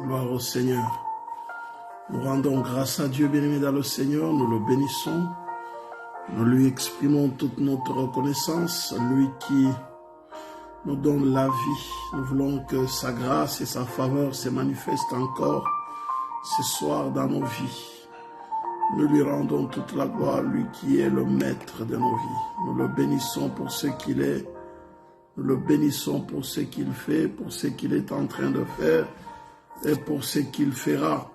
Gloire au Seigneur. Nous rendons grâce à Dieu, bien-aimé dans le Seigneur, nous le bénissons. Nous lui exprimons toute notre reconnaissance, lui qui nous donne la vie. Nous voulons que sa grâce et sa faveur se manifestent encore ce soir dans nos vies. Nous lui rendons toute la gloire, lui qui est le maître de nos vies. Nous le bénissons pour ce qu'il est. Nous le bénissons pour ce qu'il fait, pour ce qu'il est en train de faire et pour ce qu'il fera.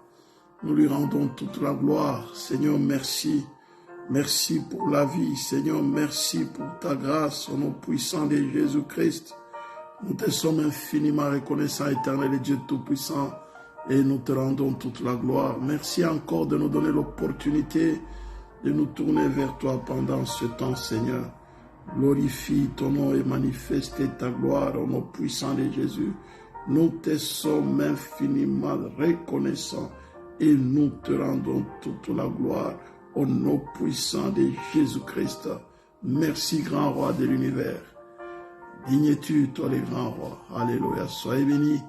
Nous lui rendons toute la gloire. Seigneur, merci. Merci pour la vie. Seigneur, merci pour ta grâce au nom puissant de Jésus-Christ. Nous te sommes infiniment reconnaissants, éternel et Dieu Tout-Puissant, et nous te rendons toute la gloire. Merci encore de nous donner l'opportunité de nous tourner vers toi pendant ce temps, Seigneur. Glorifie ton nom et manifeste ta gloire au nom puissant de Jésus. Nous te sommes infiniment reconnaissants et nous te rendons toute la gloire au nom puissant de Jésus-Christ. Merci, grand roi de l'univers. Digne es-tu, toi les grands rois. Alléluia. Soyez bénis.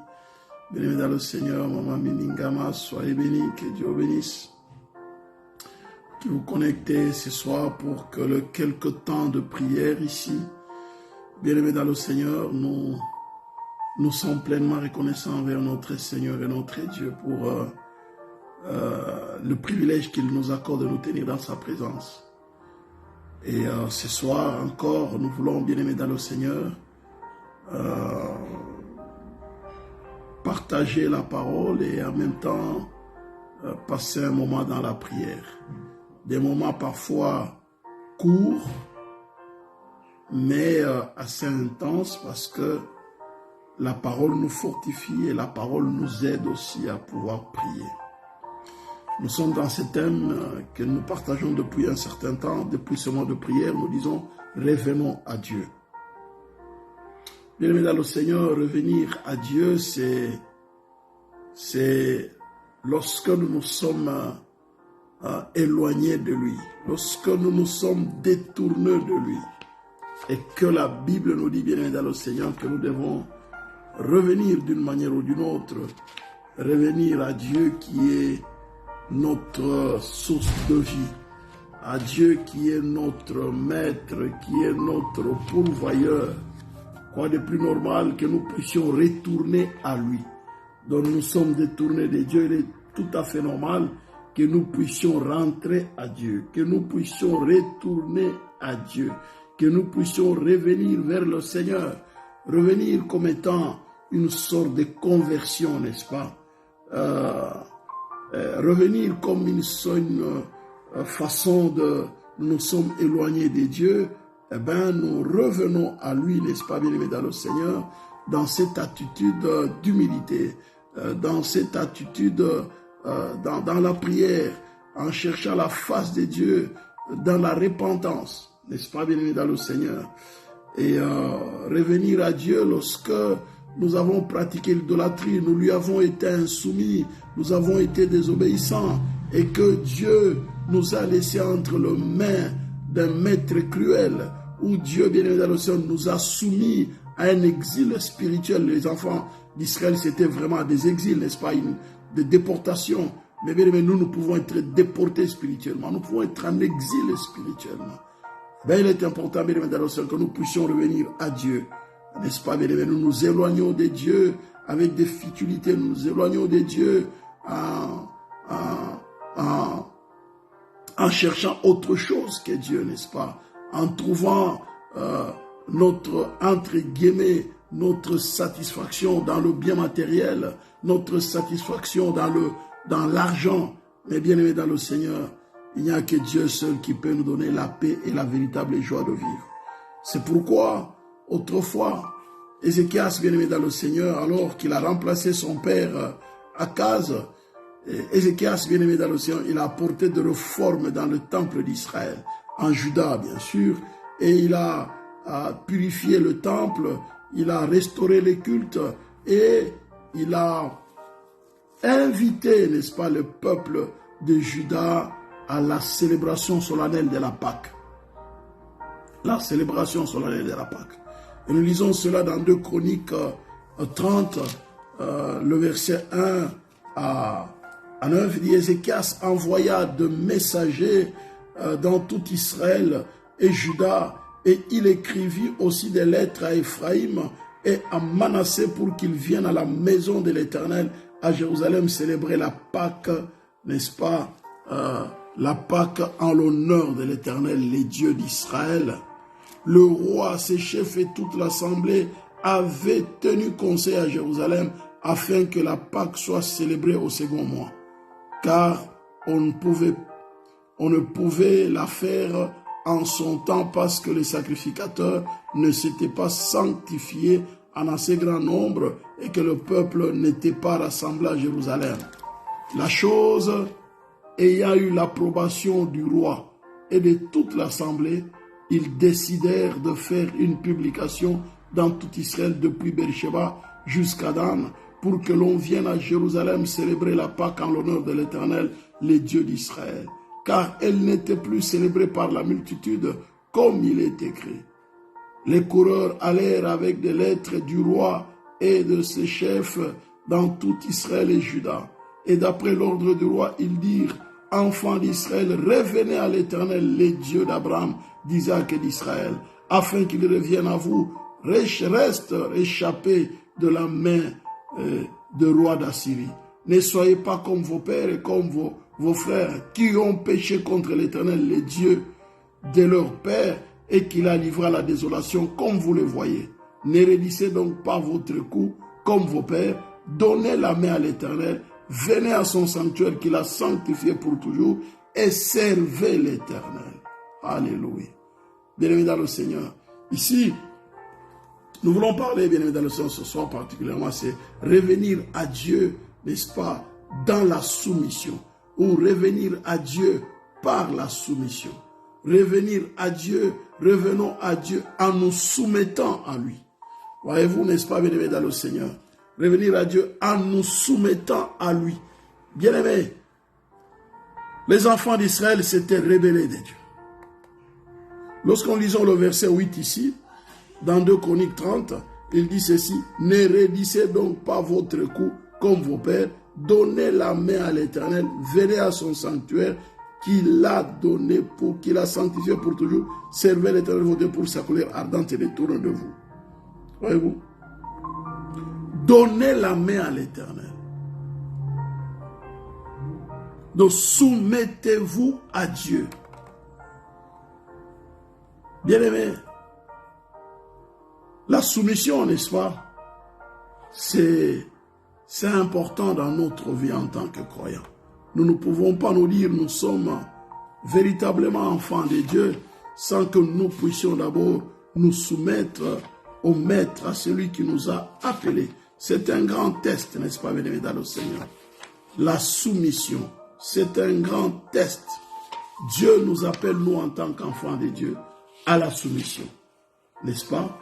Béni dans le Seigneur, Maman Miningama. Soyez bénis. Que Dieu vous bénisse. Qui vous connectez ce soir pour que le quelque temps de prière ici, bien-aimés dans le Seigneur, nous sommes pleinement reconnaissants envers notre Seigneur et notre Dieu pour le privilège qu'il nous accorde de nous tenir dans sa présence. Et ce soir encore, nous voulons, bien-aimés dans le Seigneur, partager la parole et en même temps passer un moment dans la prière. Des moments parfois courts, mais assez intenses parce que la parole nous fortifie et la parole nous aide aussi à pouvoir prier. Nous sommes dans ce thème que nous partageons depuis un certain temps, depuis ce mois de prière, nous disons « Revenons à Dieu ». Bien-aimés dans le Seigneur, revenir à Dieu, c'est lorsque nous nous sommes éloignés de lui, lorsque nous nous sommes détournés de lui, et que la Bible nous dit, bien-aimés dans le Seigneur, que nous devons revenir d'une manière ou d'une autre, revenir à Dieu qui est notre source de vie, à Dieu qui est notre maître, qui est notre pourvoyeur. Quoi de plus normal que nous puissions retourner à lui. Donc nous sommes détournés de Dieu, il est tout à fait normal que nous puissions rentrer à Dieu, que nous puissions retourner à Dieu, que nous puissions revenir vers le Seigneur, revenir comme étant une sorte de conversion, n'est-ce pas? Revenir comme une façon de nous sommes éloignés de Dieu, eh bien nous revenons à lui, n'est-ce pas, bien-aimé dans le Seigneur, dans cette attitude d'humilité, dans cette attitude dans la prière, en cherchant la face de Dieu, dans la repentance, n'est-ce pas, bien-aimé dans le Seigneur, et revenir à Dieu lorsque nous avons pratiqué l'idolâtrie, nous lui avons été insoumis, nous avons été désobéissants, et que Dieu nous a laissés entre les mains d'un maître cruel, où Dieu, bien-aimé dans le Seigneur, nous a soumis à un exil spirituel. Les enfants d'Israël, c'était vraiment des exils, n'est-ce pas, des déportations. Mais bien aimé, nous pouvons être déportés spirituellement, nous pouvons être en exil spirituellement. Ben, il est important, bien aimé dans le Seigneur, que nous puissions revenir à Dieu. N'est-ce pas, bien aimé, nous nous éloignons de Dieu avec des futilités, nous nous éloignons de Dieu en cherchant autre chose que Dieu, n'est-ce pas, en trouvant notre, entre guillemets, notre satisfaction dans le bien matériel, notre satisfaction dans l'argent. Mais bien aimé dans le Seigneur, il n'y a que Dieu seul qui peut nous donner la paix et la véritable joie de vivre. C'est pourquoi, autrefois, Ézéchias, bien aimé dans le Seigneur, alors qu'il a remplacé son père Akaz, Ézéchias, bien aimé dans le Seigneur, il a apporté des réformes dans le temple d'Israël, en Juda bien sûr, et il a purifié le temple, il a restauré les cultes et il a invité, n'est-ce pas, le peuple de Juda à la célébration solennelle de la Pâque. La célébration solennelle de la Pâque. Et nous lisons cela dans 2 Chroniques 30, le verset 1 à 9, il dit, Ézéchias envoya de messagers dans tout Israël et Juda, et il écrivit aussi des lettres à Éphraïm et à Manassé pour qu'ils viennent à la maison de l'Éternel à Jérusalem célébrer la Pâque, n'est-ce pas, la Pâque en l'honneur de l'Éternel, les dieux d'Israël. Le roi, ses chefs et toute l'assemblée avaient tenu conseil à Jérusalem afin que la Pâque soit célébrée au second mois, car on ne pouvait la faire en son temps parce que les sacrificateurs ne s'étaient pas sanctifiés en assez grand nombre et que le peuple n'était pas rassemblé à Jérusalem. La chose ayant eu l'approbation du roi et de toute l'assemblée, ils décidèrent de faire une publication dans tout Israël depuis Beersheba jusqu'à Dan pour que l'on vienne à Jérusalem célébrer la Pâque en l'honneur de l'Éternel, les dieux d'Israël. Car elle n'était plus célébrée par la multitude comme il est écrit. Les coureurs allèrent avec des lettres du roi et de ses chefs dans tout Israël et Juda. Et d'après l'ordre du roi, ils dirent, enfants d'Israël, revenez à l'Éternel, les dieux d'Abraham, d'Isaac et d'Israël, afin qu'il revienne à vous, reste échappé de la main de roi d'Assyrie. Ne soyez pas comme vos pères et comme vos frères qui ont péché contre l'Éternel, les dieux de leur père, et qui la livré à la désolation comme vous le voyez. Ne raidissez donc pas votre cou comme vos pères, donnez la main à l'Éternel, venez à son sanctuaire qu'il a sanctifié pour toujours et servez l'Éternel. Alléluia. Bien-aimés dans le Seigneur. Ici, nous voulons parler, bien-aimés dans le Seigneur, ce soir particulièrement, c'est revenir à Dieu, n'est-ce pas, dans la soumission, ou revenir à Dieu par la soumission. Revenir à Dieu, revenons à Dieu en nous soumettant à lui. Voyez-vous, n'est-ce pas, bien-aimés dans le Seigneur? Revenir à Dieu en nous soumettant à lui. Bien-aimés, les enfants d'Israël s'étaient rebellés de Dieu. Lorsqu'on lisons le verset 8 ici, dans 2 Chroniques 30, il dit ceci, « Ne raidissez donc pas votre cou comme vos pères, donnez la main à l'Éternel, venez à son sanctuaire, qu'il a donné qu'il a sanctifié pour toujours, servez l'Éternel votre Dieu pour sa colère ardente et détourne de vous. » Voyez-vous? Donnez la main à l'Éternel. Donc soumettez-vous à Dieu. Bien-aimés, la soumission, n'est-ce pas, c'est important dans notre vie en tant que croyants. Nous ne pouvons pas nous dire nous sommes véritablement enfants de Dieu sans que nous puissions d'abord nous soumettre au Maître, à celui qui nous a appelés. C'est un grand test, n'est-ce pas, bien-aimés dans le Seigneur? La soumission, c'est un grand test. Dieu nous appelle, nous, en tant qu'enfants de Dieu, à la soumission, n'est-ce pas?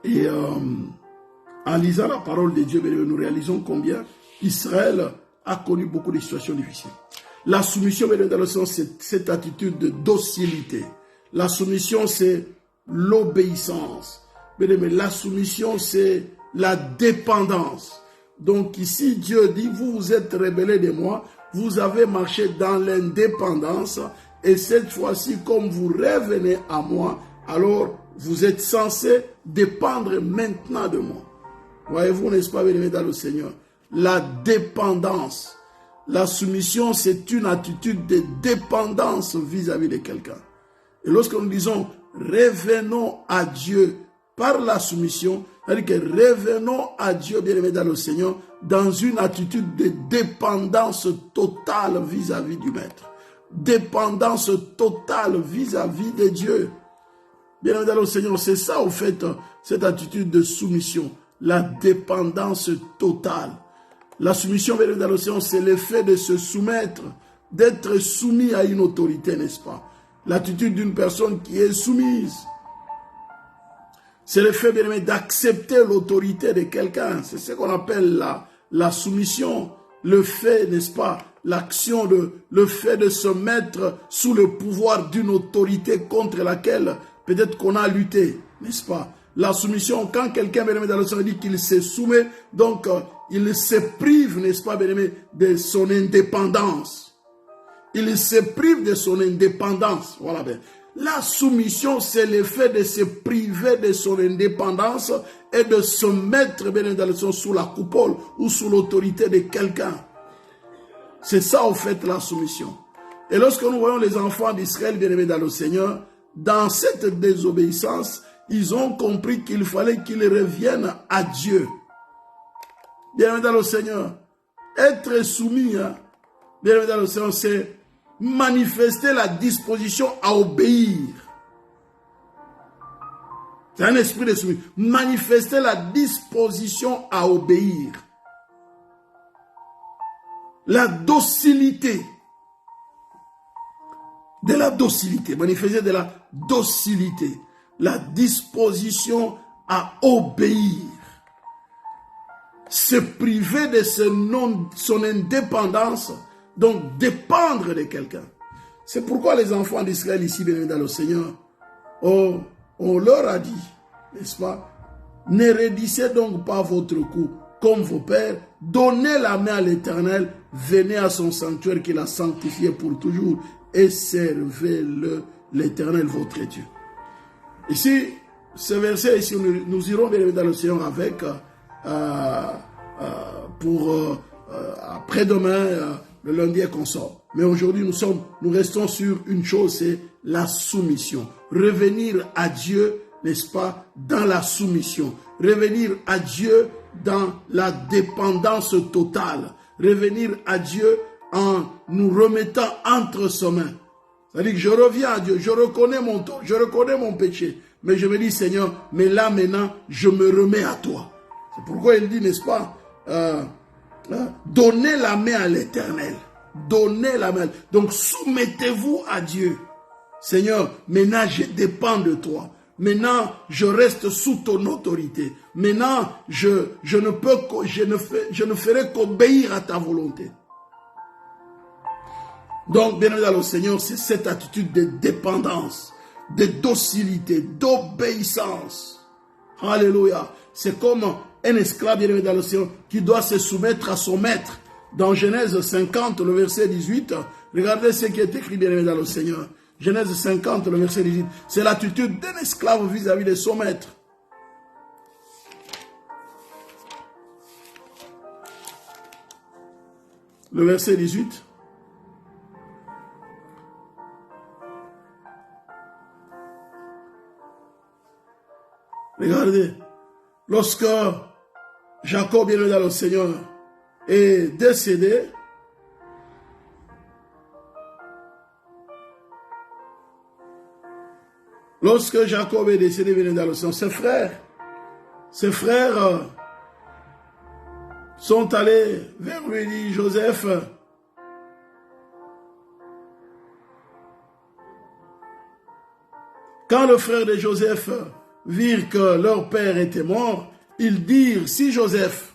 Et en lisant la parole de Dieu, nous réalisons combien Israël a connu beaucoup de situations difficiles. La soumission, dans le sens, c'est cette attitude de docilité. La soumission, c'est l'obéissance. Mais la soumission, c'est la dépendance. Donc ici, Dieu dit, vous vous êtes rebellés de moi, vous avez marché dans l'indépendance, et cette fois-ci, comme vous revenez à moi, alors vous êtes censés dépendre maintenant de moi. Voyez-vous, n'est-ce pas, bien-aimés dans le Seigneur? La dépendance, la soumission, c'est une attitude de dépendance vis-à-vis de quelqu'un. Et lorsque nous disons revenons à Dieu par la soumission, c'est-à-dire que revenons à Dieu, bien-aimés dans le Seigneur, dans une attitude de dépendance totale vis-à-vis du Maître. Dépendance totale vis-à-vis de Dieu. Bien-aimés dans le Seigneur, c'est ça, au fait, cette attitude de soumission, la dépendance totale. La soumission, bien-aimés dans le Seigneur, c'est le fait de se soumettre, d'être soumis à une autorité, n'est-ce pas? L'attitude d'une personne qui est soumise. C'est le fait, bien aimé, d'accepter l'autorité de quelqu'un. C'est ce qu'on appelle la soumission. Le fait, n'est-ce pas, l'action le fait de se mettre sous le pouvoir d'une autorité contre laquelle peut-être qu'on a lutté, n'est-ce pas? La soumission, quand quelqu'un, bien aimé dans le Seigneur, dit qu'il se soumet, donc il se prive, n'est-ce pas, bien aimé, de son indépendance. Il se prive de son indépendance. Voilà bien. La soumission, c'est le fait de se priver de son indépendance et de se mettre, bien aimé dans le Seigneur, sous la coupole ou sous l'autorité de quelqu'un. C'est ça, en fait, la soumission. Et lorsque nous voyons les enfants d'Israël, bien aimés dans le Seigneur, dans cette désobéissance, ils ont compris qu'il fallait qu'ils reviennent à Dieu. Bien aimé dans le Seigneur, être soumis, bien aimé dans le Seigneur, c'est manifester la disposition à obéir. C'est un esprit de soumission. Manifester la disposition à obéir. La docilité. De la docilité. Manifester de la docilité. La disposition à obéir. Se priver de son indépendance, donc dépendre de quelqu'un. C'est pourquoi les enfants d'Israël ici, bien dans le Seigneur, on leur a dit, n'est-ce pas, ne raidissez donc pas votre cou comme vos pères, donnez la main à l'Éternel, venez à son sanctuaire qu'il a sanctifié pour toujours et servez-le, l'Éternel votre Dieu. Ici, ce verset, ici, nous irons bien dans le Seigneur avec après-demain, le lundi et consort. Mais aujourd'hui, nous restons sur une chose, c'est la soumission. Revenir à Dieu, n'est-ce pas, dans la soumission. Revenir à Dieu dans la dépendance totale. Revenir à Dieu en nous remettant entre ses mains. C'est-à-dire que je reviens à Dieu, je reconnais mon tort, je reconnais mon péché. Mais je me dis, Seigneur, mais là maintenant, je me remets à toi. C'est pourquoi il dit, n'est-ce pas, donnez la main à l'Éternel. Donnez la main. Donc soumettez-vous à Dieu. Seigneur, maintenant je dépends de toi. Maintenant je reste sous ton autorité. Maintenant je ne ferai qu'obéir à ta volonté. Donc bien évidemment le Seigneur, c'est cette attitude de dépendance, de docilité, d'obéissance. Alléluia. C'est comme un esclave bien évidemment dans le Seigneur qui doit se soumettre à son maître. Dans Genèse 50, le verset 18, regardez ce qui est écrit bien aimé dans le Seigneur. Genèse 50, le verset 18, c'est l'attitude d'un esclave vis-à-vis de son maître. Le verset 18. Regardez, lorsque Jacob bien aimé dans le Seigneur est décédé, lorsque Jacob est décédé, bien dans le sang, ses frères sont allés vers lui et dit, Joseph, quand le frère de Joseph virent que leur père était mort, ils dirent, si Joseph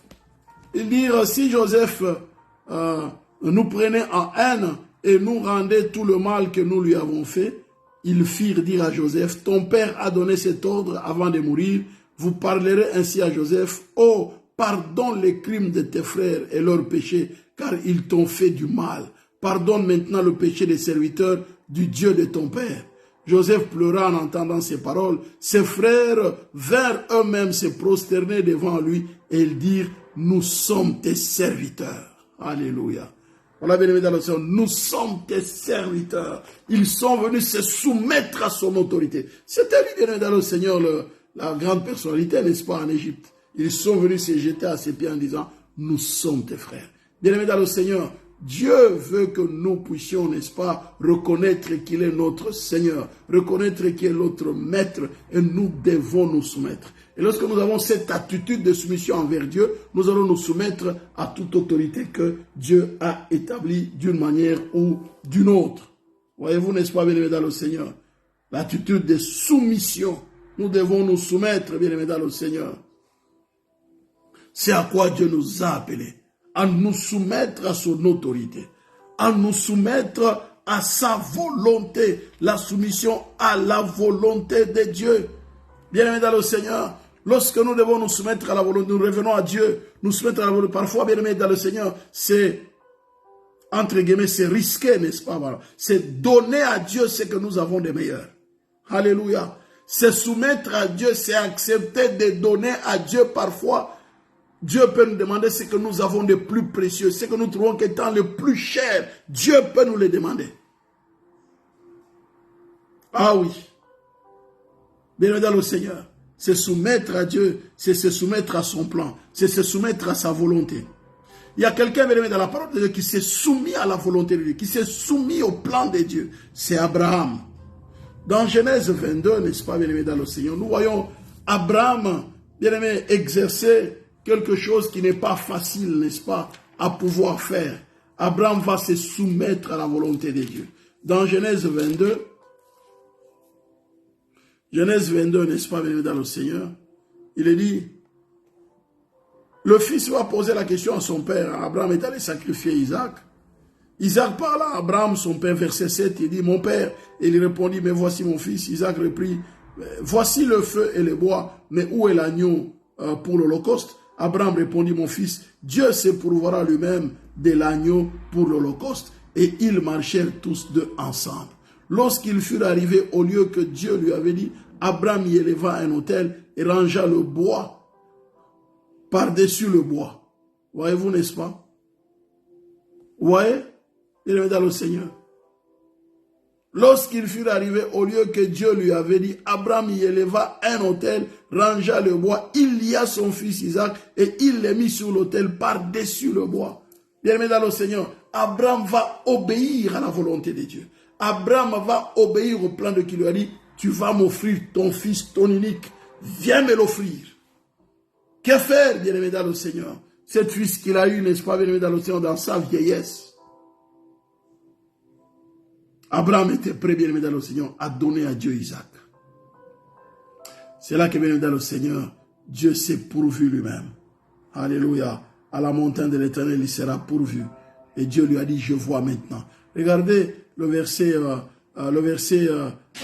nous prenait en haine et nous rendait tout le mal que nous lui avons fait, ils firent dire à Joseph, ton père a donné cet ordre avant de mourir, vous parlerez ainsi à Joseph, oh, pardonne les crimes de tes frères et leurs péchés, car ils t'ont fait du mal. Pardonne maintenant le péché des serviteurs du Dieu de ton père. Joseph pleura en entendant ces paroles. Ses frères vinrent eux-mêmes se prosterner devant lui et ils dirent, nous sommes tes serviteurs. Alléluia. Voilà, bien aimé dans le Seigneur, nous sommes tes serviteurs. Ils sont venus se soumettre à son autorité. C'était lui, bien aimé dans le Seigneur, la grande personnalité, n'est-ce pas, en Égypte. Ils sont venus se jeter à ses pieds en disant, nous sommes tes frères. Bien aimé dans le Seigneur, Dieu veut que nous puissions, n'est-ce pas, reconnaître qu'il est notre Seigneur, reconnaître qu'il est notre Maître et nous devons nous soumettre. Et lorsque nous avons cette attitude de soumission envers Dieu, nous allons nous soumettre à toute autorité que Dieu a établie d'une manière ou d'une autre. Voyez-vous, n'est-ce pas, bien-aimés dans le Seigneur? L'attitude de soumission, nous devons nous soumettre, bien-aimés dans le Seigneur. C'est à quoi Dieu nous a appelés. À nous soumettre à son autorité, à nous soumettre à sa volonté, la soumission à la volonté de Dieu. Bien-aimés dans le Seigneur, lorsque nous devons nous soumettre à la volonté, nous revenons à Dieu, nous soumettre à la volonté. Parfois, bien-aimés dans le Seigneur, c'est, entre guillemets, c'est risqué, n'est-ce pas? Voilà. C'est donner à Dieu ce que nous avons de meilleur. Alléluia. C'est soumettre à Dieu, c'est accepter de donner à Dieu parfois. Dieu peut nous demander ce que nous avons de plus précieux, ce que nous trouvons qu'étant le plus cher. Dieu peut nous le demander. Ah oui. Bien dans le Seigneur, c'est soumettre à Dieu, c'est se soumettre à son plan, c'est se soumettre à sa volonté. Il y a quelqu'un, bien dans la parole de Dieu, qui s'est soumis à la volonté de Dieu, qui s'est soumis au plan de Dieu. C'est Abraham. Dans Genèse 22, n'est-ce pas, bien-aimé dans le Seigneur, nous voyons Abraham, bien-aimé, exercer quelque chose qui n'est pas facile, n'est-ce pas, à pouvoir faire. Abraham va se soumettre à la volonté de Dieu. Dans Genèse 22, n'est-ce pas, bien-aimé dans le Seigneur, il est dit, le fils va poser la question à son père. Abraham est allé sacrifier Isaac. Isaac parle à Abraham, son père, verset 7, il dit, mon père, et il répondit, mais voici mon fils. Isaac reprit, voici le feu et le bois, mais où est l'agneau pour l'holocauste? Abraham répondit, mon fils, Dieu se pourvoira lui-même de l'agneau pour l'holocauste. Et ils marchèrent tous deux ensemble. Lorsqu'ils furent arrivés au lieu que Dieu lui avait dit, Abraham y éleva un autel et rangea le bois par-dessus le bois. Voyez-vous, n'est-ce pas? Vous voyez? Il est dans le Seigneur. Lorsqu'ils furent arrivés au lieu que Dieu lui avait dit, Abraham y éleva un autel, rangea le bois, il lia son fils Isaac et il les mit sur l'autel par-dessus le bois. Bien-aimé dans le Seigneur, Abraham va obéir à la volonté de Dieu. Abraham va obéir au plan de qui lui a dit, tu vas m'offrir ton fils, ton unique, viens me l'offrir. Que faire, bien-aimé dans le Seigneur? Cet fils qu'il a eu, n'est-ce pas, bien-aimé dans le Seigneur, dans sa vieillesse. Abraham était prêt, bien-aimé dans le Seigneur, à donner à Dieu Isaac. C'est là que, bien-aimé dans le Seigneur, Dieu s'est pourvu lui-même. Alléluia. À la montagne de l'Éternel, il sera pourvu. Et Dieu lui a dit, je vois maintenant. Regardez le verset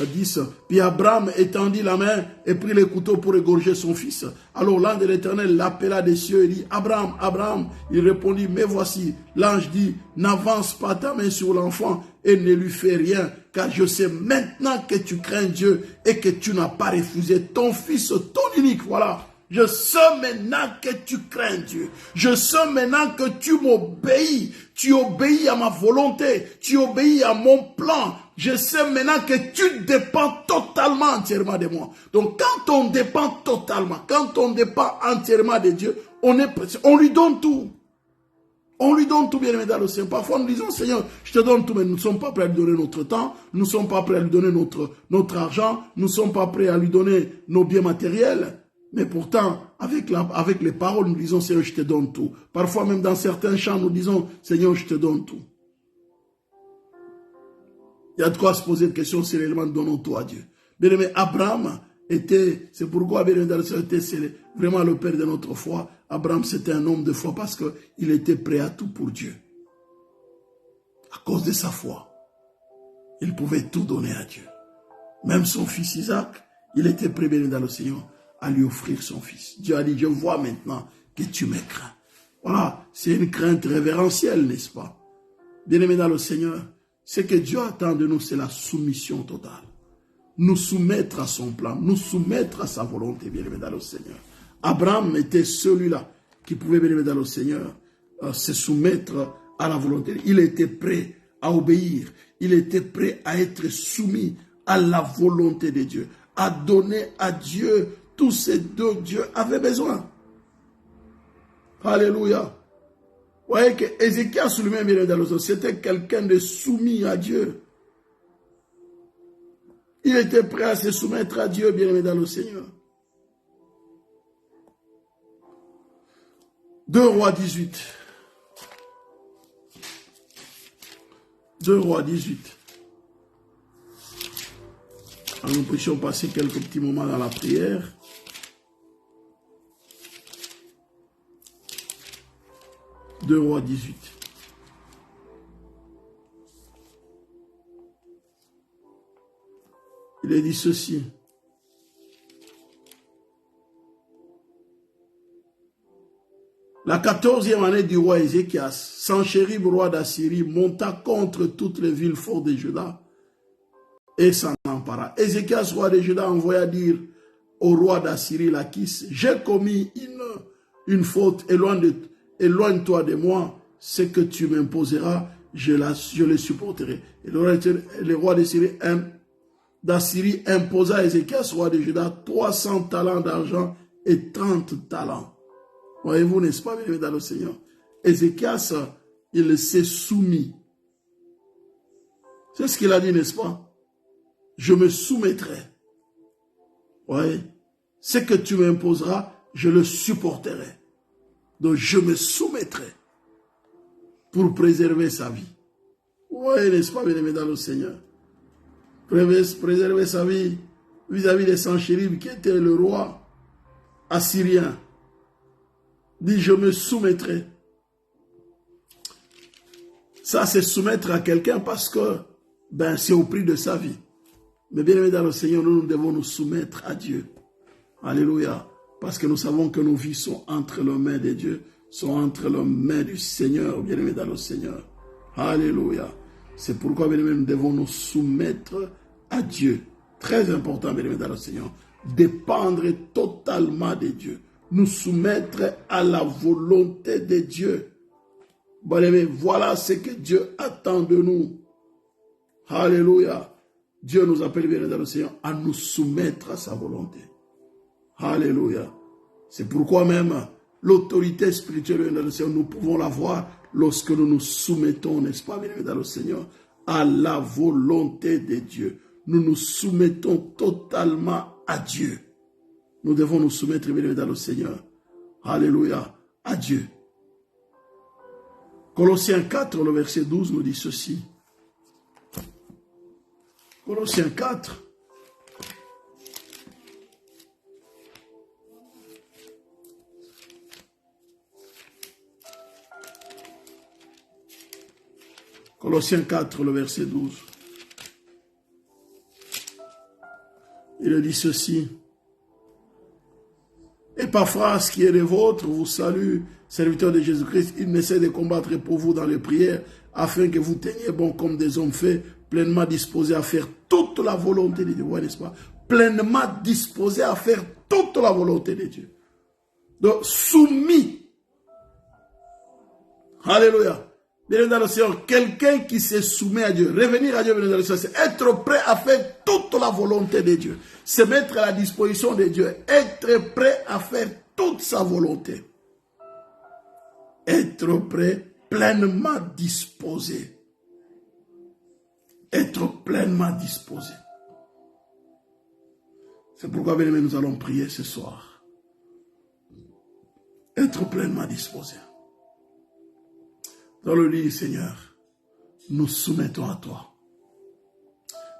10. Puis Abraham étendit la main et prit le couteau pour égorger son fils. Alors l'ange de l'Éternel l'appela des cieux et dit, Abraham, Abraham. Il répondit, mais voici. L'ange dit, n'avance pas ta main sur l'enfant et ne lui fais rien, car je sais maintenant que tu crains Dieu et que tu n'as pas refusé ton fils, ton unique. Voilà. Je sais maintenant que tu crains Dieu. Je sais maintenant que tu m'obéis. Tu obéis à ma volonté. Tu obéis à mon plan. Je sais maintenant que tu dépends totalement, entièrement de moi. Donc quand on dépend totalement, quand on dépend entièrement de Dieu, on lui donne tout. On lui donne tout, bien aimé dans le Seigneur. Parfois nous disons, Seigneur, je te donne tout, mais nous ne sommes pas prêts à lui donner notre temps. Nous ne sommes pas prêts à lui donner notre argent. Nous ne sommes pas prêts à lui donner nos biens matériels. Mais pourtant, avec les paroles, nous disons, Seigneur, je te donne tout. Parfois, même dans certains chants, nous disons, Seigneur, je te donne tout. Il y a de quoi se poser une question sérieusement, donnons tout à Dieu. Bien aimé, Abraham était, c'est pourquoi, bien aimé, dans le Seigneur, c'est vraiment le père de notre foi. Abraham, c'était un homme de foi parce qu'il était prêt à tout pour Dieu. À cause de sa foi, il pouvait tout donner à Dieu. Même son fils Isaac, il était prêt, bien aimé, dans le Seigneur, à lui offrir son fils. Dieu a dit, je vois maintenant que tu me crains. Voilà, c'est une crainte révérentielle, n'est-ce pas? Bien-aimé dans le Seigneur, ce que Dieu attend de nous, c'est la soumission totale. Nous soumettre à son plan, nous soumettre à sa volonté, bien-aimé dans le Seigneur. Abraham était celui-là qui pouvait, bien-aimé dans le Seigneur, se soumettre à la volonté. Il était prêt à obéir. Il était prêt à être soumis à la volonté de Dieu, à donner à Dieu tout ce dont Dieu avait besoin. Alléluia. Vous voyez que Ézéchias lui-même, c'était quelqu'un de soumis à Dieu. Il était prêt à se soumettre à Dieu, bien-aimé dans le Seigneur. 2 Rois 18. 2 Rois 18. Alors, nous puissions passer quelques petits moments dans la prière. Deux Rois 18. Il est dit ceci. La 14e année du roi Ézéchias, Sanchérib, roi d'Assyrie, monta contre toutes les villes fortes de Juda et s'en empara. Ézéchias, roi de Juda, envoya dire au roi d'Assyrie, Lachish, j'ai commis une faute, éloigne-toi de moi, ce que tu m'imposeras, je le supporterai. Et le roi d'Assyrie imposa à Ézéchias, roi de Juda, 300 talents d'argent et 30 talents. Voyez-vous, n'est-ce pas, bien dans le Seigneur? Ézéchias, il s'est soumis. C'est ce qu'il a dit, n'est-ce pas? Je me soumettrai. Voyez, ce que tu m'imposeras, je le supporterai. Donc, je me soumettrai pour préserver sa vie. Oui, n'est-ce pas, bien-aimé dans le Seigneur? Préserver sa vie vis-à-vis de Sanchérib, qui était le roi assyrien. Dit, je me soumettrai. Ça, c'est soumettre à quelqu'un parce que c'est au prix de sa vie. Mais bien-aimé dans le Seigneur, nous devons nous soumettre à Dieu. Alléluia. Parce que nous savons que nos vies sont entre les mains de Dieu, sont entre les mains du Seigneur, bien-aimé dans le Seigneur. Alléluia. C'est pourquoi, bien-aimé, nous devons nous soumettre à Dieu. Très important, bien-aimé dans le Seigneur. Dépendre totalement de Dieu. Nous soumettre à la volonté de Dieu. Bien-aimé, voilà ce que Dieu attend de nous. Alléluia. Dieu nous appelle, bien dans le Seigneur, à nous soumettre à sa volonté. Alléluia. C'est pourquoi même l'autorité spirituelle dans le Seigneur, nous pouvons la voir lorsque nous nous soumettons, n'est-ce pas, bien dans le Seigneur, à la volonté de Dieu. Nous nous soumettons totalement à Dieu. Nous devons nous soumettre, bien dans le Seigneur. Alléluia. À Dieu. Colossiens 4, le verset 12 nous dit ceci. Colossiens 4. Colossiens 4, le verset 12. Il dit ceci. Epaphras, qui est le vôtre, vous salue, serviteur de Jésus-Christ. Il essaie de combattre pour vous dans les prières, afin que vous teniez bon comme des hommes faits, pleinement disposés à faire toute la volonté de Dieu. Ouais, n'est-ce pas? Pleinement disposés à faire toute la volonté de Dieu. Donc, soumis. Alléluia. Bien dans le Seigneur, quelqu'un qui se soumet à Dieu, revenir à Dieu, bien dans le Seigneur, c'est être prêt à faire toute la volonté de Dieu. Se mettre à la disposition de Dieu. Être prêt à faire toute sa volonté. Être prêt, pleinement disposé. Être pleinement disposé. C'est pourquoi, bien aimé, nous allons prier ce soir. Être pleinement disposé. Dans le lit, Seigneur, nous soumettons à toi.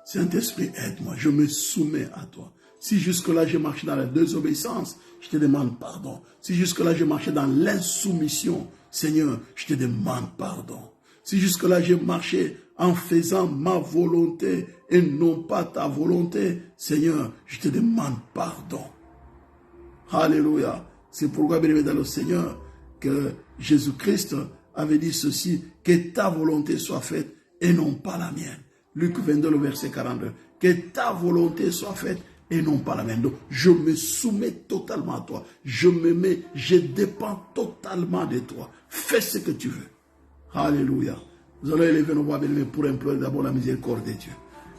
Saint-Esprit, aide-moi, je me soumets à toi. Si jusque-là, j'ai marché dans la désobéissance, je te demande pardon. Si jusque-là, j'ai marché dans l'insoumission, Seigneur, je te demande pardon. Si jusque-là, j'ai marché en faisant ma volonté et non pas ta volonté, Seigneur, je te demande pardon. Alléluia. C'est pourquoi, bien aimé dans le Seigneur, que Jésus-Christ avait dit ceci, que ta volonté soit faite et non pas la mienne. Luc 22, le verset 42. Que ta volonté soit faite et non pas la mienne. Donc, je me soumets totalement à toi. Je dépends totalement de toi. Fais ce que tu veux. Alléluia. Nous allons élever nos voix, bien-aimés, pour implorer d'abord la miséricorde de Dieu.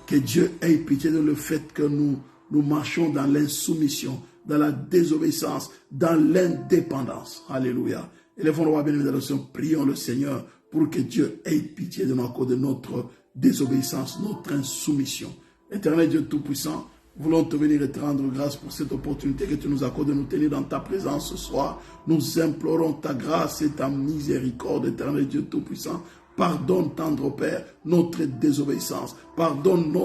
Que Dieu ait pitié de le fait que nous marchons dans l'insoumission, dans la désobéissance, dans l'indépendance. Alléluia. Élevons nos voix, bien-aimés, dans le Seigneur. Prions le Seigneur pour que Dieu ait pitié de nous à cause de notre désobéissance, notre insoumission. Éternel Dieu Tout-Puissant, voulons te venir et te rendre grâce pour cette opportunité que tu nous accordes de nous tenir dans ta présence ce soir. Nous implorons ta grâce et ta miséricorde, Éternel Dieu Tout-Puissant. Pardonne, tendre Père, notre désobéissance. Pardonne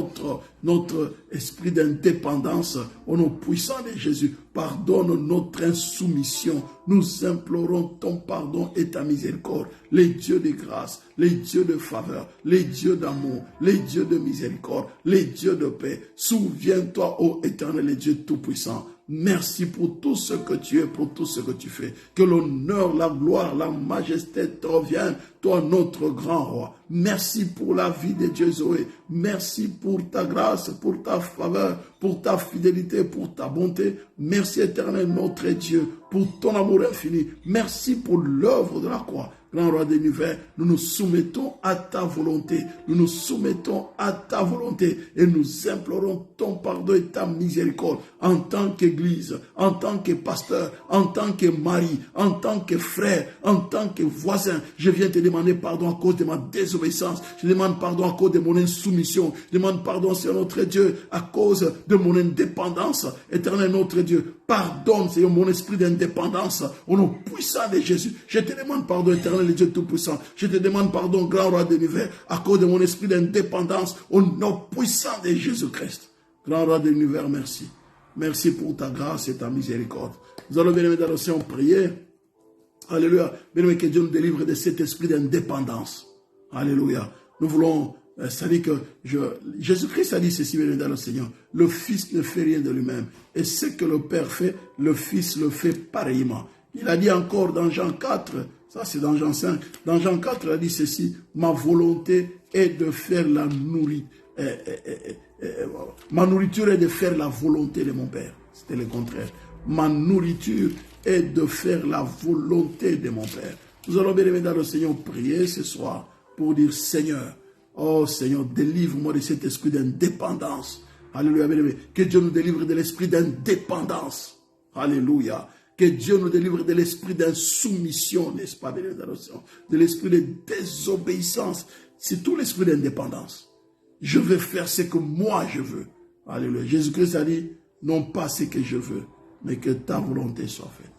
notre esprit d'indépendance au nom puissant de Jésus. Pardonne notre insoumission. Nous implorons ton pardon et ta miséricorde. Les dieux de grâce, les dieux de faveur, les dieux d'amour, les dieux de miséricorde, les dieux de paix. Souviens-toi, ô éternel Dieu tout-puissant. Merci pour tout ce que tu es, pour tout ce que tu fais. Que l'honneur, la gloire, la majesté te reviennent, toi notre grand roi. Merci pour la vie de Dieu Zoé. Merci pour ta grâce, pour ta faveur, pour ta fidélité, pour ta bonté. Merci éternel notre Dieu, pour ton amour infini. Merci pour l'œuvre de la croix. Grand roi de l'univers, nous nous soumettons à ta volonté. Nous nous soumettons à ta volonté et nous implorons ton pardon et ta miséricorde en tant qu'église, en tant que pasteur, en tant que mari, en tant que frère, en tant que voisin. Je viens te demander pardon à cause de ma désobéissance. Je demande pardon à cause de mon insoumission. Je demande pardon, Seigneur notre Dieu, à cause de mon indépendance. Éternel notre Dieu, pardonne, Seigneur, mon esprit d'indépendance au nom puissant de Jésus. Je te demande pardon, éternel le Dieu Tout-Puissant. Je te demande pardon, grand roi de l'univers, à cause de mon esprit d'indépendance au nom puissant de Jésus-Christ. Grand roi de l'univers, merci. Merci pour ta grâce et ta miséricorde. Nous allons, bien aimés dans le Seigneur, prier. Alléluia. Bien aimé, que Dieu nous délivre de cet esprit d'indépendance. Alléluia. Nous voulons, c'est-à-dire que Jésus-Christ a dit ceci, bien aimé dans le Seigneur. Le Fils ne fait rien de lui-même. Et ce que le Père fait, le Fils le fait pareillement. Il a dit encore dans Jean 4, ça c'est dans Jean 5, dans Jean 4, il a dit ceci, ma volonté est de faire la nourriture. Ma nourriture est de faire la volonté de mon Père. C'était le contraire. Ma nourriture est de faire la volonté de mon Père. Nous allons bien aimé dans le Seigneur prier ce soir pour dire Seigneur, oh Seigneur, délivre-moi de cet esprit d'indépendance. Alléluia, bien aimé. Que Dieu nous délivre de l'esprit d'indépendance. Alléluia. Que Dieu nous délivre de l'esprit d'insoumission, n'est-ce pas, de l'esprit de désobéissance. C'est tout l'esprit d'indépendance. Je veux faire ce que moi je veux. Alléluia. Jésus-Christ a dit, non pas ce que je veux, mais que ta volonté soit faite.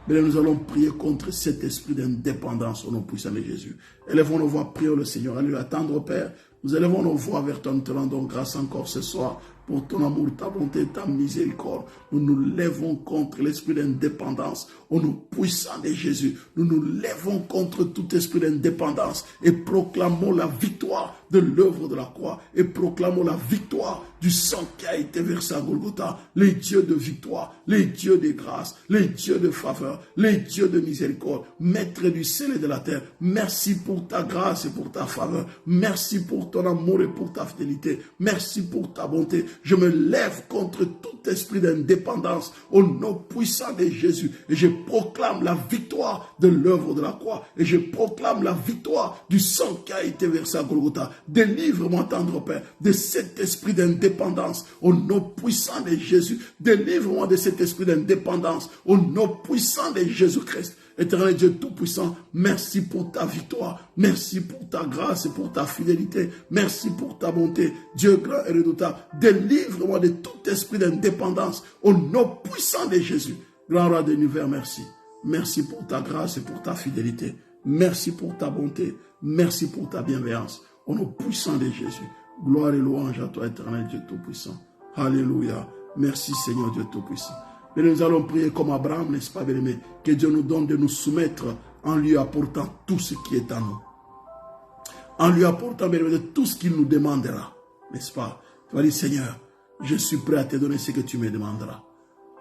Mais nous allons prier contre cet esprit d'indépendance au nom puissant de Jésus. Élevons nos voix, prions le Seigneur. Alléluia. Tendre Père, nous élevons nos voix vers ton trône, donc grâce encore ce soir pour ton amour, ta bonté, ta miséricorde. Nous nous lèvons contre l'esprit d'indépendance au nom puissant de Jésus. Nous nous lèvons contre tout esprit d'indépendance et proclamons la victoire de l'œuvre de la croix et proclamons la victoire du sang qui a été versé à Golgotha. Les dieux de victoire, les dieux de grâce, les dieux de faveur, les dieux de miséricorde, maître du ciel et de la terre. Merci pour ta grâce et pour ta faveur. Merci pour ton amour et pour ta fidélité. Merci pour ta bonté. Je me lève contre tout esprit d'indépendance au nom puissant de Jésus et je proclame la victoire de l'œuvre de la croix et je proclame la victoire du sang qui a été versé à Golgotha. Délivre-moi, tendre Père, de cet esprit d'indépendance au nom puissant de Jésus. Délivre-moi de cet esprit d'indépendance au nom puissant de Jésus-Christ. Éternel Dieu Tout-Puissant, merci pour ta victoire, merci pour ta grâce et pour ta fidélité, merci pour ta bonté, Dieu grand et redoutable. Délivre-moi de tout esprit d'indépendance au nom puissant de Jésus. Grand roi de l'univers, merci. Merci pour ta grâce et pour ta fidélité. Merci pour ta bonté, merci pour ta bienveillance. Au nom puissant de Jésus. Gloire et louange à toi, éternel Dieu Tout-Puissant. Alléluia. Merci Seigneur Dieu Tout-Puissant. Mais nous allons prier comme Abraham, n'est-ce pas, bien-aimé, que Dieu nous donne de nous soumettre en lui apportant tout ce qui est à nous. En lui apportant, bien-aimé, tout ce qu'il nous demandera, n'est-ce pas? Tu vas dire, Seigneur, je suis prêt à te donner ce que tu me demanderas.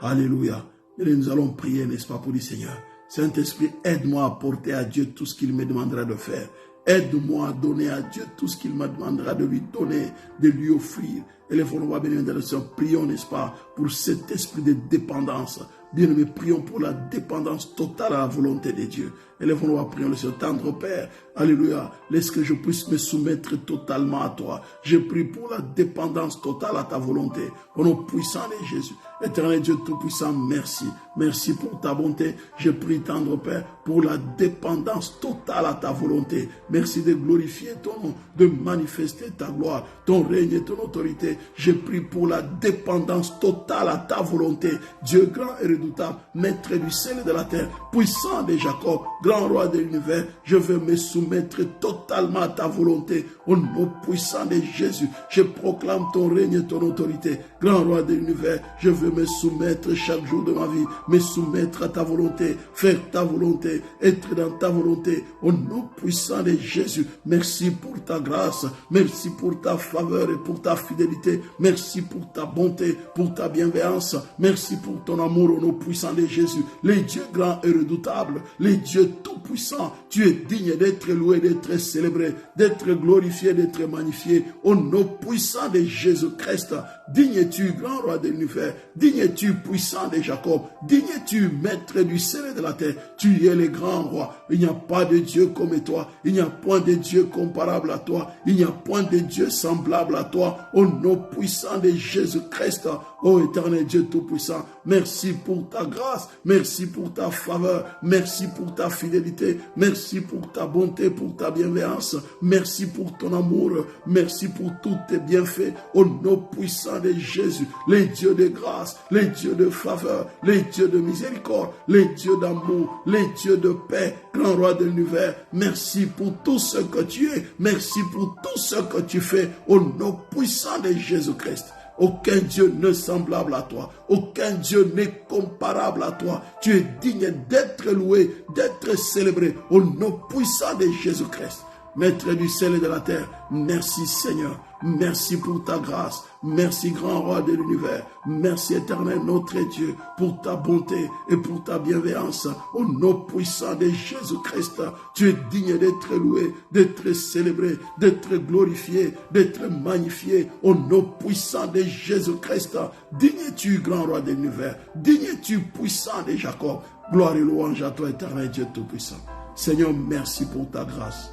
Alléluia. Et nous allons prier, n'est-ce pas, pour dire, Seigneur, Saint-Esprit, aide-moi à apporter à Dieu tout ce qu'il me demandera de faire. Aide-moi à donner à Dieu tout ce qu'il me demandera de lui donner, de lui offrir. Élèvons-nous, bien-aimés, dans le Seigneur. Prions, n'est-ce pas, pour cet esprit de dépendance. Bien-aimés, prions pour la dépendance totale à la volonté de Dieu. Élèvons-nous à prier le Seigneur. Tendre Père, alléluia, laisse que je puisse me soumettre totalement à toi. Je prie pour la dépendance totale à ta volonté. Au nom puissant de Jésus. Éternel Dieu Tout-Puissant, merci. Merci pour ta bonté. Je prie, tendre Père, pour la dépendance totale à ta volonté. Merci de glorifier ton nom, de manifester ta gloire, ton règne et ton autorité. Je prie pour la dépendance totale à ta volonté. Dieu grand et redoutable, maître du ciel et de la terre, puissant de Jacob, grand roi de l'univers, je veux me soumettre totalement à ta volonté. Au nom puissant de Jésus, je proclame ton règne et ton autorité. Grand roi de l'univers, je veux me soumettre chaque jour de ma vie, me soumettre à ta volonté, faire ta volonté, volonté, être dans ta volonté. Au nom puissant de Jésus, merci pour ta grâce, merci pour ta faveur et pour ta fidélité, merci pour ta bonté, pour ta bienveillance, merci pour ton amour au nom puissant de Jésus. Les dieux grands et redoutables, les dieux tout-puissants, tu es digne d'être loué, d'être célébré, d'être glorifié, d'être magnifié. Au nom puissant de Jésus-Christ, digne es-tu, grand roi de l'univers, digne es-tu, puissant de Jacob, digne es-tu, maître du ciel et de la terre. Tu es le grand roi. Il n'y a pas de Dieu comme toi. Il n'y a point de Dieu comparable à toi. Il n'y a point de Dieu semblable à toi. Au nom puissant de Jésus-Christ, ô éternel Dieu tout-puissant, merci pour ta grâce, merci pour ta faveur, merci pour ta fidélité, merci pour ta bonté, pour ta bienveillance, merci pour ton amour, merci pour tous tes bienfaits. Au nom puissant de Jésus, les dieux de grâce, les dieux de faveur, les dieux de miséricorde, les dieux d'amour, les dieux de paix, grand roi de l'univers, merci pour tout ce que tu es, merci pour tout ce que tu fais. Au nom puissant de Jésus-Christ, aucun Dieu n'est semblable à toi. Aucun Dieu n'est comparable à toi. Tu es digne d'être loué, d'être célébré au nom puissant de Jésus-Christ. Maître du ciel et de la terre, merci Seigneur. Merci pour ta grâce. Merci grand roi de l'univers. Merci éternel notre Dieu pour ta bonté et pour ta bienveillance. Au nom puissant de Jésus-Christ, tu es digne d'être loué, d'être célébré, d'être glorifié, d'être magnifié. Au nom puissant de Jésus-Christ, digne es-tu grand roi de l'univers. Digne es-tu puissant de Jacob. Gloire et louange à toi éternel Dieu tout-puissant. Seigneur, merci pour ta grâce.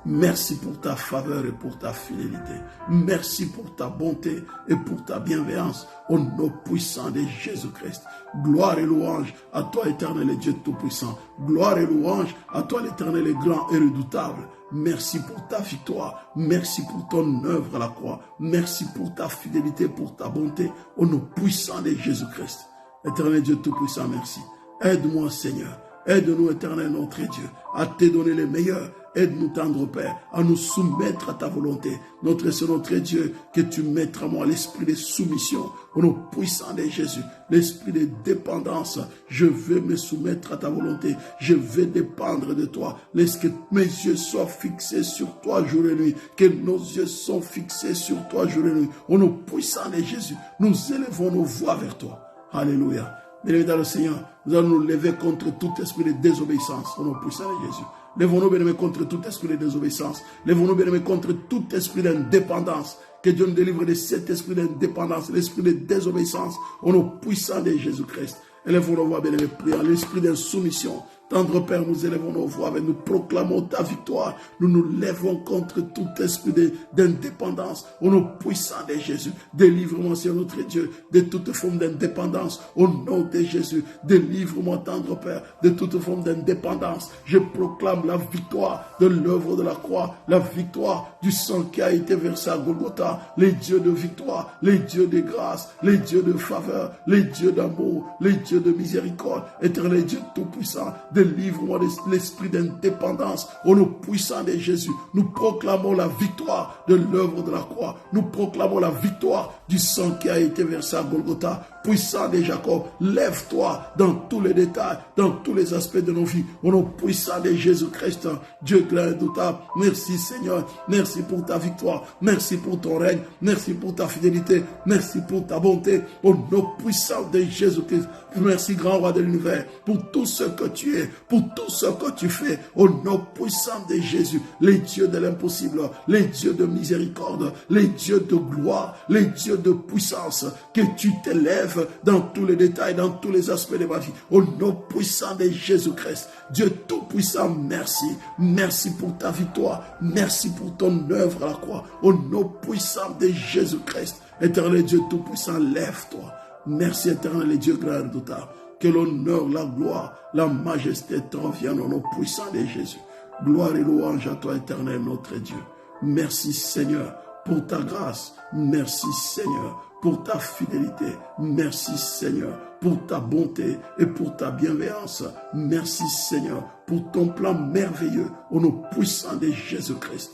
Merci pour ta faveur et pour ta fidélité. Merci pour ta bonté et pour ta bienveillance. Au nom puissant de Jésus-Christ. Gloire et louange à toi, éternel et Dieu tout-puissant. Gloire et louange à toi, l'éternel et grand et redoutable. Merci pour ta victoire. Merci pour ton œuvre à la croix. Merci pour ta fidélité, pour ta bonté. Au nom puissant de Jésus-Christ. Éternel Dieu tout-puissant, merci. Aide-moi, Seigneur. Aide-nous, éternel notre Dieu, à te donner le meilleur. Aide-nous, tendre Père, à nous soumettre à ta volonté. Notre Seigneur, notre Dieu, que tu mettes en moi l'esprit de soumission au nom puissant de Jésus, l'esprit de dépendance. Je veux me soumettre à ta volonté. Je veux dépendre de toi. Laisse que mes yeux soient fixés sur toi jour et nuit. Que nos yeux soient fixés sur toi jour et nuit. Au nom puissant de Jésus, nous élevons nos voix vers toi. Alléluia. Bien-aimés dans le Seigneur, nous allons nous lever contre tout esprit de désobéissance au nom puissant de Jésus. Lèvons-nous, bien-aimés, contre tout esprit de désobéissance. Lèvons-nous, bien-aimés, contre tout esprit d'indépendance. Que Dieu nous délivre de cet esprit d'indépendance, l'esprit de désobéissance au nom puissant de Jésus-Christ. Élevons nos voix, bien-aimés, prions l'esprit d'insoumission. Tendre Père, nous élevons nos voix, nous proclamons ta victoire. Nous nous lèvons contre tout esprit d'indépendance. Au nom puissant de Jésus, délivre-moi, Seigneur notre Dieu, de toute forme d'indépendance. Au nom de Jésus, délivre-moi, tendre Père, de toute forme d'indépendance. Je proclame la victoire de l'œuvre de la croix, la victoire du sang qui a été versé à Golgotha. Les dieux de victoire, les dieux de grâce, les dieux de faveur, les dieux d'amour, les dieux de miséricorde. Éternel Dieu tout-puissant, délivre-moi de l'esprit d'indépendance. Au nom puissant de Jésus, nous proclamons la victoire de l'œuvre de la croix. Nous proclamons la victoire du sang qui a été versé à Golgotha. Puissant de Jacob, lève-toi dans tous les détails, dans tous les aspects de nos vies. Au nom puissant de Jésus-Christ, Dieu grand et redoutable. Merci Seigneur, merci pour ta victoire, merci pour ton règne, merci pour ta fidélité, merci pour ta bonté. Au nom puissant de Jésus-Christ, merci grand roi de l'univers, pour tout ce que tu es, pour tout ce que tu fais. Au nom puissant de Jésus, les dieux de l'impossible, les dieux de miséricorde, les dieux de gloire, les dieux de puissance, que tu t'élèves dans tous les détails, dans tous les aspects de ma vie. Au nom puissant de Jésus-Christ, Dieu tout-puissant, merci. Merci pour ta victoire. Merci pour ton œuvre à la croix. Au nom puissant de Jésus-Christ, éternel Dieu tout-puissant, lève-toi. Merci éternel Dieu grand et redoutable. Que l'honneur, la gloire, la majesté te reviennent au nom puissant de Jésus. Gloire et louange à toi éternel notre Dieu. Merci Seigneur pour ta grâce. Merci Seigneur pour ta fidélité. Merci Seigneur pour ta bonté et pour ta bienveillance. Merci Seigneur pour ton plan merveilleux au nom puissant de Jésus-Christ.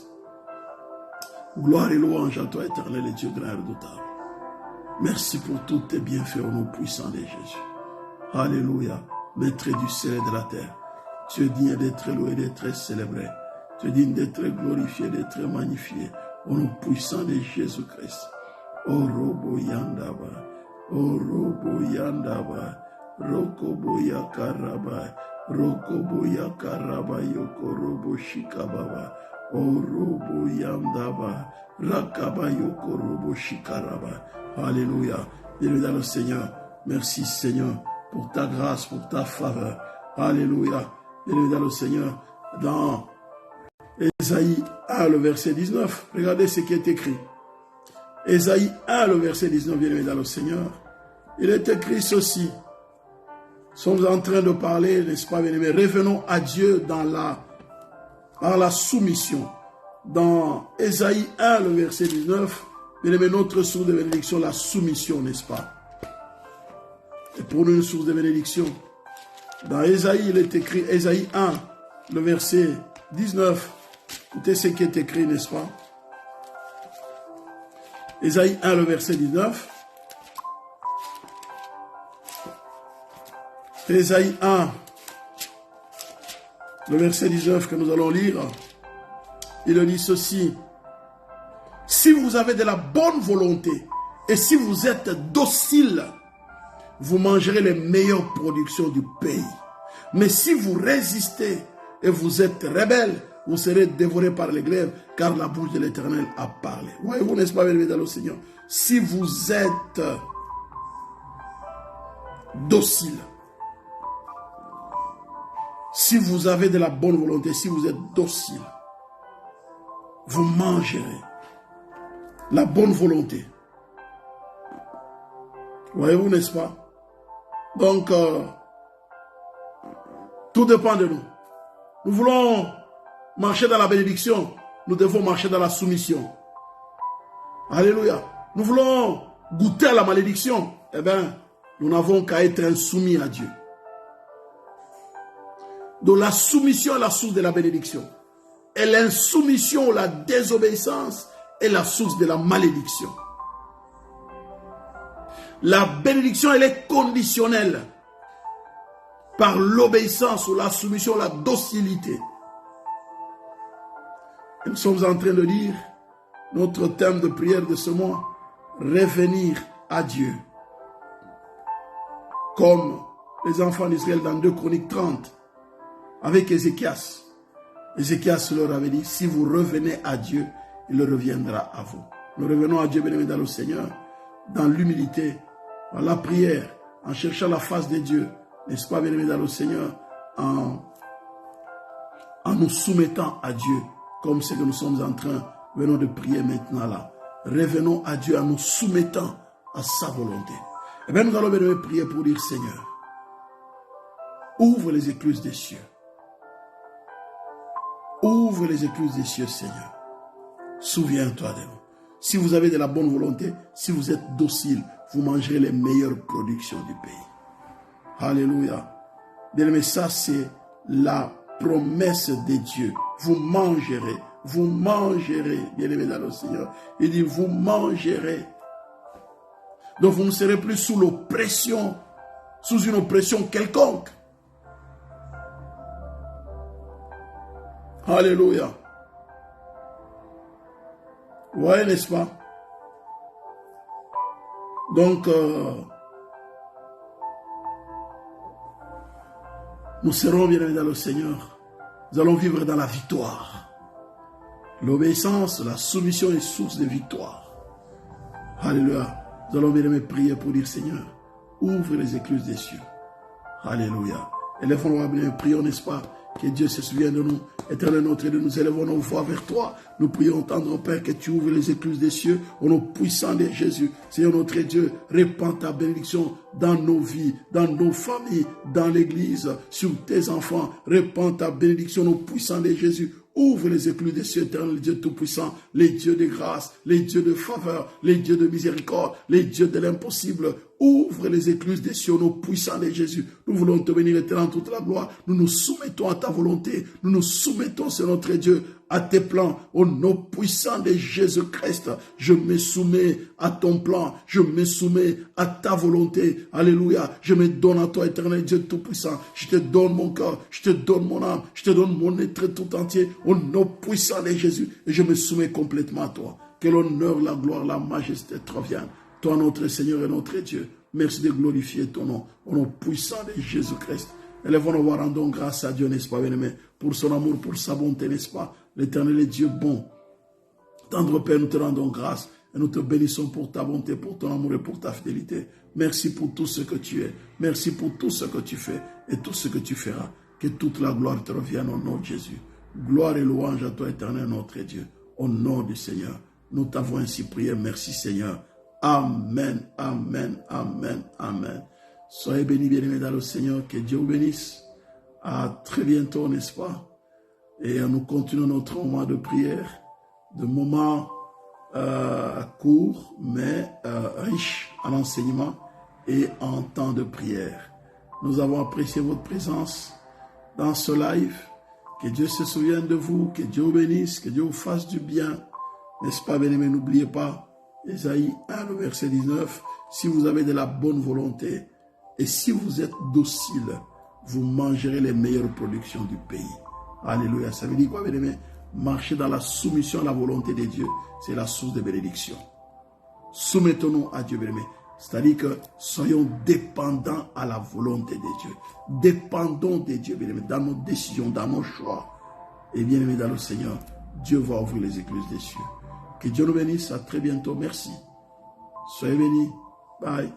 Gloire et louange à toi éternel et Dieu grand et redoutable. Merci pour tous tes bienfaits au nom puissant de Jésus. Alléluia. maître du ciel et de la terre. Tu es digne d'être loué, d'être célébré. Tu es digne d'être glorifié, d'être magnifié. Au nom puissant de Jésus-Christ. Orobo Yandaba, Orobo Yandaba, Rokobo Yakaraba, Rokobo Yakaraba, Yokorobo Shikababa, Orobo Yandaba, Rakaba Yokorobo Shikaraba. Alléluia. Bienvenue dans le Seigneur. Merci Seigneur pour ta grâce, pour ta faveur. Alléluia. Bienvenue dans le Seigneur. Dans Ésaïe 1, le verset 19. Regardez ce qui est écrit. Ésaïe 1, le verset 19, bien-aimé dans le Seigneur. Il est écrit ceci. Nous sommes en train de parler, n'est-ce pas, bien-aimé? Revenons à Dieu dans la soumission. Dans Ésaïe 1, le verset 19, bien-aimé, notre source de bénédiction, la soumission, n'est-ce pas? Et pour nous, une source de bénédiction. Dans Ésaïe, il est écrit, Ésaïe 1, le verset 19. Écoutez ce qui est écrit, n'est-ce pas? Ésaïe 1, le verset 19. Ésaïe 1, le verset 19 que nous allons lire. Il dit ceci. Si vous avez de la bonne volonté et si vous êtes docile, vous mangerez les meilleures productions du pays. Mais si vous résistez et vous êtes rebelles, vous serez dévorés par les glaives, car la bouche de l'Éternel a parlé. Voyez-vous, n'est-ce pas, bien-aimés dans le Seigneur? Si vous êtes docile, si vous avez de la bonne volonté, si vous êtes docile, vous mangerez la bonne volonté. Voyez-vous, n'est-ce pas? Donc, tout dépend de nous. Nous voulons marcher dans la bénédiction, nous devons marcher dans la soumission. Alléluia. Nous voulons goûter à la malédiction. Eh bien, nous n'avons qu'à être insoumis à Dieu. Donc la soumission est la source de la bénédiction. Et l'insoumission, la désobéissance est la source de la malédiction. La bénédiction, elle est conditionnelle par l'obéissance ou la soumission, la docilité. Et nous sommes en train de lire notre thème de prière de ce mois, revenir à Dieu. Comme les enfants d'Israël dans 2 Chroniques 30, avec Ézéchias. Ézéchias leur avait dit, si vous revenez à Dieu, il reviendra à vous. Nous revenons à Dieu, bien-aimé dans le Seigneur, dans l'humilité, dans la prière, en cherchant la face de Dieu, n'est-ce pas, bien-aimé dans le Seigneur, en nous soumettant à Dieu, comme ce que nous sommes en train, venons de prier maintenant là. Revenons à Dieu en nous soumettant à sa volonté. Et bien, nous allons bien prier pour dire, Seigneur, ouvre les écluses des cieux. Ouvre les écluses des cieux, Seigneur. Souviens-toi de nous. Si vous avez de la bonne volonté, si vous êtes docile, vous mangerez les meilleures productions du pays. Alléluia. Bien-aimé, ça c'est la promesse de Dieu. Vous mangerez, bien-aimé dans le Seigneur. Il dit, vous mangerez. Donc vous ne serez plus sous l'oppression, sous une oppression quelconque. Alléluia. Ouais, n'est-ce pas? Donc, nous serons bien dans le Seigneur. Nous allons vivre dans la victoire. L'obéissance, la soumission est source de victoire. Alléluia. Nous allons bien prier pour dire, Seigneur, ouvre les écluses des cieux. Alléluia. Élèvons-nous, bien, prions, n'est-ce pas? Que Dieu se souvienne de nous. Éternel notre Dieu, nous élevons nos voix vers toi. Nous prions, tendre Père, que tu ouvres les écluses des cieux au nom puissant de Jésus. Seigneur notre Dieu, répands ta bénédiction dans nos vies, dans nos familles, dans l'église, sur tes enfants. Répands ta bénédiction au nom puissant de Jésus. Ouvre les écluses des cieux, éternel Dieu Tout-Puissant, les dieux de grâce, les dieux de faveur, les dieux de miséricorde, les dieux de l'impossible. Ouvre les écluses des cieux, nos puissants de Jésus. Nous voulons te bénir, éternel, toute la gloire. Nous nous soumettons à ta volonté. Nous nous soumettons, c'est notre Dieu, à tes plans. Au nom puissant de Jésus-Christ, je me soumets à ton plan. Je me soumets à ta volonté. Alléluia. Je me donne à toi, éternel Dieu Tout-Puissant. Je te donne mon cœur. Je te donne mon âme. Je te donne mon être tout entier. Au nom puissant de Jésus. Et je me soumets complètement à toi. Que l'honneur, la gloire, la majesté te reviennent. Toi, notre Seigneur et notre Dieu. Merci de glorifier ton nom. Au nom puissant de Jésus-Christ. Élèvons nos voix, rendons grâce à Dieu, n'est-ce pas, bien-aimé, pour son amour, pour sa bonté, n'est-ce pas? L'Éternel est Dieu bon. Tendre Père, nous te rendons grâce et nous te bénissons pour ta bonté, pour ton amour et pour ta fidélité. Merci pour tout ce que tu es. Merci pour tout ce que tu fais et tout ce que tu feras. Que toute la gloire te revienne au nom de Jésus. Gloire et louange à toi, Éternel, notre Dieu. Au nom du Seigneur. Nous t'avons ainsi prié. Merci, Seigneur. Amen, amen, amen, amen. Soyez bénis, bien-aimés dans le Seigneur, que Dieu vous bénisse. À très bientôt, n'est-ce pas? Et nous continuons notre moment de prière, de moments courts, mais riches en enseignement et en temps de prière. Nous avons apprécié votre présence dans ce live. Que Dieu se souvienne de vous, que Dieu vous bénisse, que Dieu vous fasse du bien. N'est-ce pas, bien-aimés? N'oubliez pas, Ésaïe 1, le verset 19, si vous avez de la bonne volonté, et si vous êtes docile, vous mangerez les meilleures productions du pays. Alléluia. Ça veut dire quoi, bien-aimé? Marcher dans la soumission à la volonté de Dieu, c'est la source de bénédiction. Soumettons-nous à Dieu, bien-aimé. C'est-à-dire que soyons dépendants à la volonté de Dieu. Dépendons de Dieu, bien-aimé, dans nos décisions, dans nos choix. Et bien-aimé, dans le Seigneur, Dieu va ouvrir les écluses des cieux. Que Dieu nous bénisse. À très bientôt. Merci. Soyez bénis. Bye.